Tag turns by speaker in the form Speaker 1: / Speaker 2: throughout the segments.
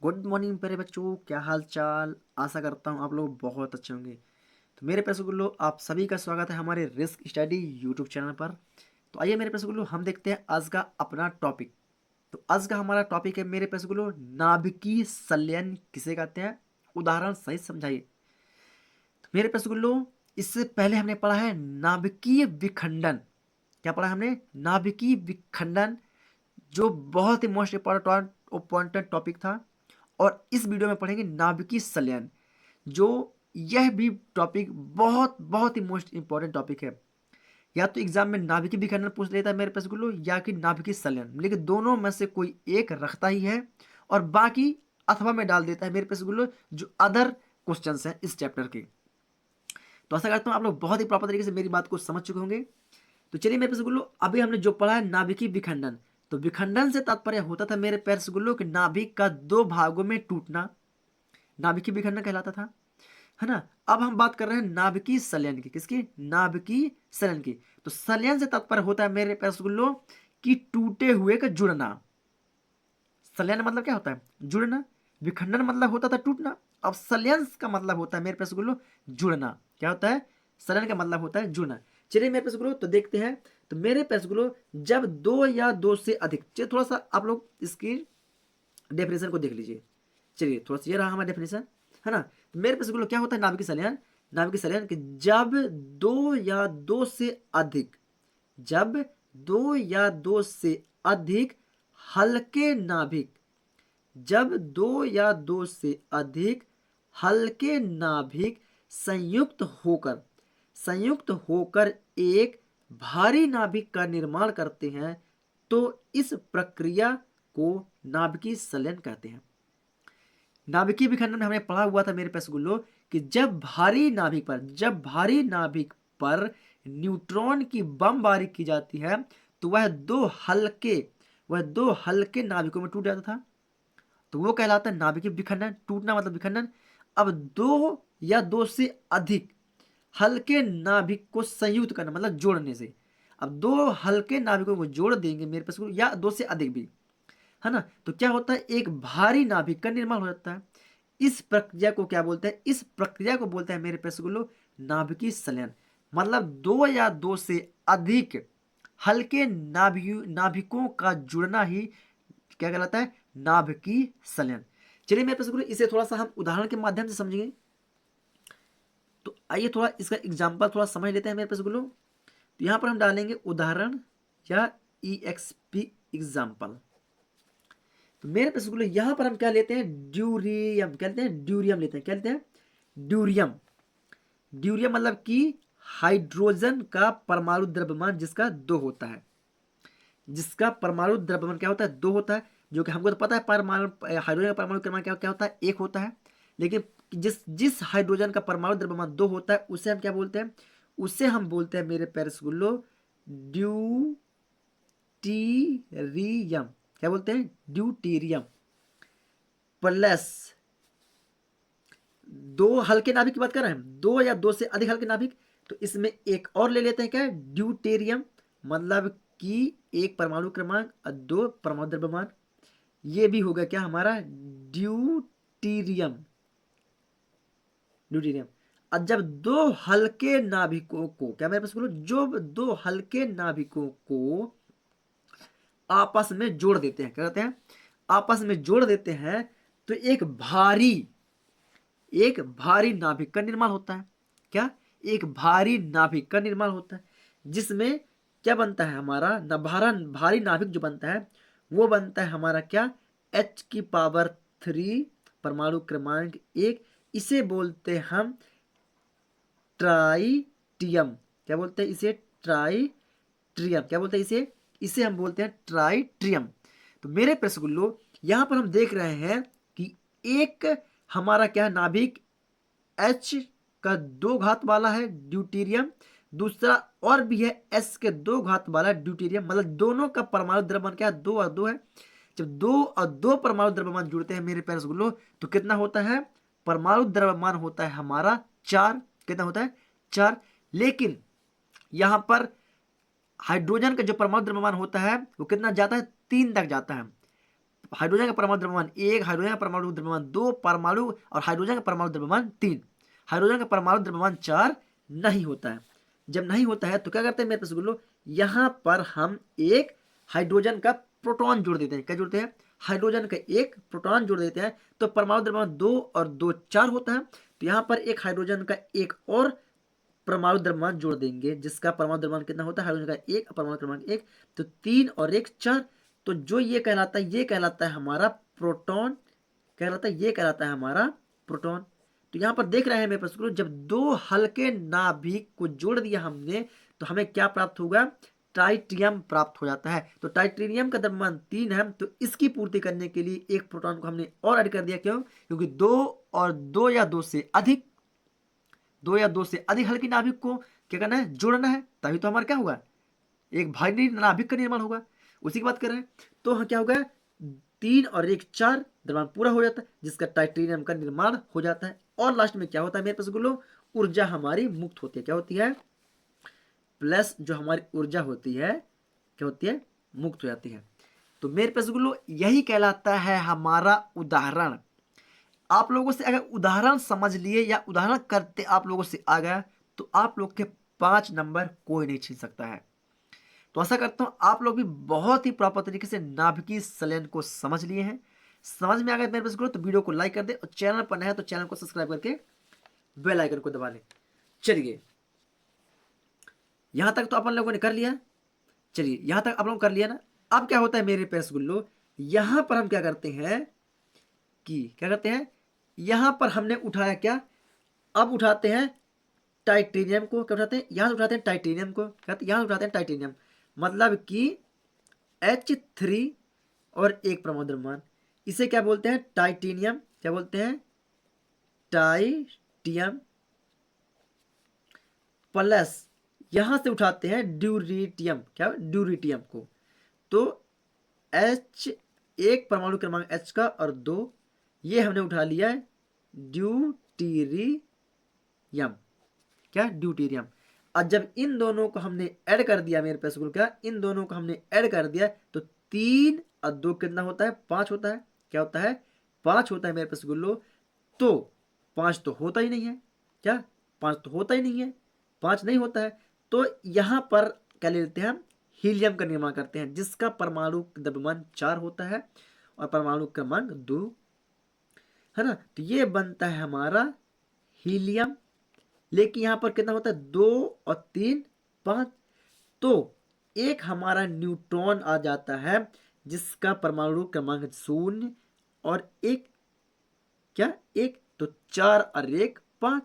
Speaker 1: Good morning प्यारे बच्चों, क्या हाल चाल। आशा करता हूँ आप लोग बहुत अच्छे होंगे। तो मेरे पैसे गुल्लो, आप सभी का स्वागत है हमारे रिस्क स्टडी यूट्यूब चैनल पर। तो आइए मेरे पैसे गुल्लो, हम देखते हैं आज का अपना टॉपिक। तो आज का हमारा टॉपिक है मेरे पैसे गुल्लो, नाभिकीय संलयन किसे कहते हैं, उदाहरण सहित समझाइए। तो मेरे पैसे गुल्लो, इससे पहले हमने पढ़ा है नाभिकीय विखंडन। क्या पढ़ा हमने? नाभिकीय विखंडन, जो बहुत ही मोस्ट इम्पोर्टेंट टॉपिक था। और इस वीडियो में पढ़ेंगे नाभिकीय संलयन, जो यह भी टॉपिक बहुत बहुत ही मोस्ट इंपॉर्टेंट टॉपिक है। या तो एग्जाम में नाभिकीय विखंडन पूछ लेता है मेरे पास गुल्लो, या कि नाभिकीय संलयन, लेकिन दोनों में से कोई एक रखता ही है और बाकी अथवा में डाल देता है मेरे पास गुल्लो, जो अदर क्वेश्चंस हैं इस चैप्टर के। तो आशा करता हूँ आप लोग बहुत ही प्रॉपर तरीके से मेरी बात को समझ चुके होंगे। तो चलिए मेरे पास गुल्लो, अभी हमने जो पढ़ा है नाभिकीय विखंडन। तो विखंडन से तात्पर्य होता था मेरे पैर से गुल्लो कि नाभिक का दो भागों में टूटना, नाभिकीय विखंडन कहलाता था, है ना। अब हम बात कर रहे हैं नाभिकीय संलयन की। किसकी? नाभिकीय संलयन की। तो संलयन से तात्पर्य होता है मेरे पैर से गुल्लो कि टूटे हुए का जुड़ना। संलयन मतलब क्या होता है? जुड़ना। विखंडन मतलब होता था टूटना। अब संलयन का मतलब होता है मेरे पैर से गुल्लो जुड़ना। क्या होता है? संलयन का मतलब होता है जुड़ना। चलिए मेरे पैर से गुल्लो, तो देखते हैं। तो मेरे पैर से गुल्लो, जब दो या दो से अधिक, चलिए थोड़ा सा आप लोग इसकी डेफिनेशन को देख लीजिए। चलिए थोड़ा सा ये रहा हमारा डेफिनेशन, है ना। तो मेरे पास क्या होता है नाभिकीय संलयन? नाभिकीय संलयन कि जब दो या दो से अधिक, जब दो या दो से अधिक हल्के नाभिक, जब दो या दो से अधिक हल्के नाभिक संयुक्त होकर, संयुक्त होकर एक भारी नाभिक का निर्माण करते हैं, तो इस प्रक्रिया को नाभिकीय संलयन कहते हैं। नाभिकीय विखंडन में हमने पढ़ा हुआ था मेरे पैस गुल्लो कि जब भारी नाभिक पर, जब भारी नाभिक पर न्यूट्रॉन की बमबारी की जाती है, तो वह दो हल्के नाभिकों में टूट जाता था। तो वो कहलाता है नाभिकीय विखंडन। टूटना मतलब विखंडन। अब दो या दो से अधिक हल्के नाभिक को संयुक्त करना मतलब जोड़ने से, अब दो हल्के नाभिकों को जोड़ देंगे मेरे पास, या दो से अधिक भी, है ना, तो क्या होता है? एक भारी नाभिक का निर्माण हो जाता है। इस प्रक्रिया को क्या बोलते हैं? इस प्रक्रिया को बोलते हैं मेरे पैसे गुल्लो नाभिकीय संलयन। मतलब दो या दो से अधिक हल्के नाभिकों का जुड़ना ही क्या कहलाता है? नाभिकीय संलयन। चलिए मेरे पैसे गुल्लो, इसे थोड़ा सा हम उदाहरण के माध्यम से समझेंगे। तो आइए थोड़ा इसका एग्जाम्पल थोड़ा समझ लेते हैं मेरे पैसे गुल्लो। तो यहां पर हम डालेंगे उदाहरण या EXP एग्जाम्पल। तो मेरे पे स्कूल यहाँ पर हम क्या लेते हैं? ड्यूरियम। क्या लेते हैं? ड्यूरियम लेते हैं। क्या लेते हैं? ड्यूरियम। ड्यूरियम मतलब कि हाइड्रोजन का परमाणु द्रव्यमान जिसका दो होता है, जिसका परमाणु द्रव्यमान क्या होता है? दो होता है। जो कि हमको तो पता है परमाणु, हाइड्रोजन का परमाणु क्रमांक क्या क्या होता है? एक होता है। लेकिन जिस जिस हाइड्रोजन का परमाणु द्रव्यमान दो होता है, उसे हम क्या बोलते हैं? उसे हम बोलते हैं मेरे पैरस गुल्लो ड्यूटीरियम। क्या बोलते हैं? ड्यूटीरियम। प्लस दो हल्के नाभिक की बात कर रहे हैं, दो या दो से अधिक हल्के नाभिक, तो इसमें एक और ले लेते हैं। क्या है? ड्यूटेरियम। मतलब कि एक परमाणु क्रमांक और दो परमाणु द्रव्यमान। ये भी होगा क्या हमारा? ड्यूटीरियम। ड्यूटीरियम। और जब दो हल्के नाभिकों को, क्या मेरे पास बोलो, जो दो हल्के नाभिकों को आपस में जोड़ देते हैं, क्या कहते हैं? आपस में जोड़ देते हैं, तो एक भारी नाभिक का निर्माण होता है। क्या? एक भारी नाभिक का निर्माण होता है, जिसमें क्या बनता है हमारा? भारी नाभिक जो बनता है वो बनता है हमारा क्या? H⁻³ परमाणु क्रमांक एक। इसे बोलते हैं हम ट्राइटियम। क्या बोलते हैं इसे? ट्राइट्रियम। क्या बोलते हैं इसे? इसे हम बोलते हैं ट्राइट्रियम। तो मेरे प्रश्नगुल्लो, यहां पर हम देख रहे हैं कि एक हमारा क्या है? नाभिक H का दो घात वाला है ड्यूटीरियम, दूसरा और भी है S के दो घात वाला ड्यूटीरियम। मतलब दोनों का परमाणु द्रव्यमान क्या है? दो और दो है। जब दो और दो परमाणु द्रव्यमान जुड़ते हैं मेरे प्यारे रसगुल्लो, तो कितना होता है? परमाणु द्रव्यमान होता है हमारा चार। कितना होता है? चार। लेकिन यहां पर हाइड्रोजन का जो परमाणु द्रव्यमान होता है वो कितना जाता है? तीन तक जाता है। हाइड्रोजन का परमाणु द्रव्यमान 1, हाइड्रोजन का परमाणु द्रव्यमान 2, परमाणु और हाइड्रोजन का परमाणु द्रव्यमान 3, हाइड्रोजन का परमाणु द्रव्यमान 4 नहीं होता है। जब नहीं होता है तो क्या करते हैं मेरे पास गुल्लो, यहाँ पर हम एक हाइड्रोजन का प्रोटॉन जोड़ देते हैं। क्या जोड़ते हैं? हाइड्रोजन का एक प्रोटॉन जोड़ देते हैं। तो परमाणु द्रव्यमान 2 और 2 4 होता है। तो यहाँ पर एक हाइड्रोजन का एक और परमाणु द्रव्यमान जोड़ देंगे, जिसका परमाणु द्रव्यमान कितना होता है? हाइड्रोजन का एक, परमाणु द्रव्यमान 1, तो 3 और 1 4। तो जो ये कहलाता है हमारा प्रोटॉन, ये कहलाता है हमारा प्रोटॉन। तो यहाँ पर देख रहे हैं मेरे पास, जब दो हल्के नाभिक को जोड़ दिया हमने तो हमें क्या प्राप्त होगा? टाइटेनियम प्राप्त हो जाता है। तो टाइटेनियम का द्रव्यमान 3 है, तो इसकी पूर्ति करने के लिए एक प्रोटॉन को हमने और ऐड कर दिया। क्यों? क्योंकि 2 और 2 या 2 से अधिक हल्की नाभिक को क्या करना है? जोड़ना है, तभी तो हमारा क्या होगा? एक भारी नाभिक का निर्माण होगा। उसी की बात कर रहे हैं। तो हाँ क्या होगा? 3 और 1 4 द्रव्यमान पूरा हो जाता है, जिसका टाइटेनियम का निर्माण हो जाता है। और लास्ट में क्या होता है मेरे पास गुल्लो? ऊर्जा हमारी मुक्त होती है। क्या होती है? प्लस जो हमारी ऊर्जा होती है क्या होती है? मुक्त हो जाती है। तो मेरे पास गुल्लो यही कहलाता है हमारा उदाहरण। आप लोगों से अगर उदाहरण समझ लिए या उदाहरण करते आप लोगों से आ गया तो आप लोग के 5 नंबर कोई नहीं छीन सकता है। तो आशा करता हूं आप लोग भी बहुत ही प्रॉपर तरीके से नाभिकीय संलयन को समझ लिए हैं। समझ में आ गया मेरे पास तो वीडियो को लाइक कर दे और चैनल पर नया है तो चैनल को सब्सक्राइब करके बेल आइकन को दबा लें। चलिए यहां तक तो अपन लोगों ने कर लिया। चलिए यहां तक आप लोग कर लिया ना। अब क्या होता है मेरे पैस गुल्लो, यहां पर हम क्या करते हैं यहां पर हमने उठाया क्या? अब उठाते हैं टाइटेनियम को। क्या उठाते हैं? यहां से उठाते हैं टाइटेनियम को। यहां से उठाते हैं टाइटेनियम, मतलब कि H3 और एक परमाणु द्रव्यमान, इसे क्या बोलते हैं? टाइटेनियम। क्या बोलते हैं? टाइटियम। प्लस यहां से उठाते हैं ड्यूरिटियम। क्या? ड्यूरिटियम को। तो H, एक परमाणु क्रमांक H का और 2, ये हमने उठा लिया है ड्यूटीरियम। क्या? ड्यूटीरियम। और जब इन दोनों को हमने ऐड कर दिया मेरे पास क्या? इन दोनों को हमने ऐड कर दिया तो 3 और 2 कितना होता है? 5 होता है। क्या होता है? 5 होता है मेरे पास गुल्लो। तो 5 तो होता ही नहीं है। क्या? 5 तो होता ही नहीं है, 5 नहीं होता है। तो यहां पर क्या ले लेते हैं हम? हीलियम का निर्माण करते हैं, जिसका परमाणु द्रव्यमान 4 होता है और परमाणु क्रमांक 2 है ना। तो ये बनता है हमारा हीलियम। लेकिन यहां पर कितना होता है? 2 और 3 5। तो एक हमारा न्यूट्रॉन आ जाता है, जिसका परमाणु क्रमांक 0 और 1। क्या? 1। तो 4 और 1 5।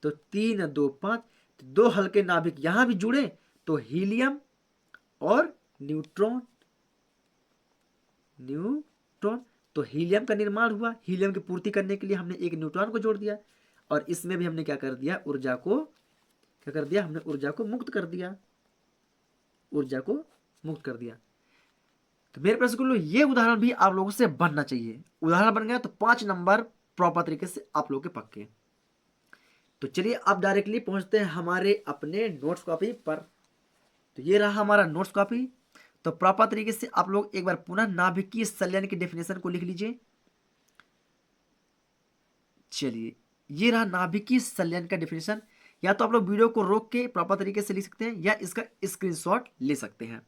Speaker 1: तो 3 और 2 5। तो 2 हल्के नाभिक यहां भी जुड़े तो हीलियम और न्यूट्रॉन। तो हीलियम का निर्माण हुआ। हीलियम की पूर्ति करने के लिए हमने एक न्यूट्रॉन को जोड़ दिया और इसमें भी हमने क्या कर दिया? ऊर्जा को क्या कर दिया? हमने ऊर्जा को मुक्त कर दिया। तो मेरे पास ये उदाहरण भी आप लोगों से बनना चाहिए। उदाहरण बन गया तो 5 नंबर प्रॉपर तरीके से आप लोगों के पक्के। तो चलिए अब डायरेक्टली पहुंचते हैं हमारे अपने नोट्स कॉपी पर। तो ये रहा हमारा नोट्स कॉपी। तो प्रॉपर तरीके से आप लोग एक बार पुनः नाभिकीय संलयन की डेफिनेशन को लिख लीजिए। चलिए ये रहा नाभिकीय संलयन का डेफिनेशन। या तो आप लोग वीडियो को रोक के प्रॉपर तरीके से लिख सकते हैं या इसका स्क्रीनशॉट ले सकते हैं।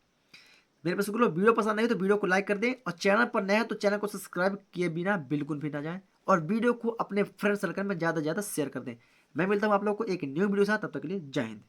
Speaker 1: मेरे पास वीडियो पसंद आई तो वीडियो को लाइक कर दें और चैनल पर नए हैं तो चैनल को सब्सक्राइब किए बिना बिल्कुल भी ना जाएं और वीडियो को अपने फ्रेंड सर्कल में ज़्यादा से ज़्यादा शेयर कर दें। मैं मिलता हूँ आप लोग को एक न्यू वीडियो के साथ, तब तक के लिए जय हिंद।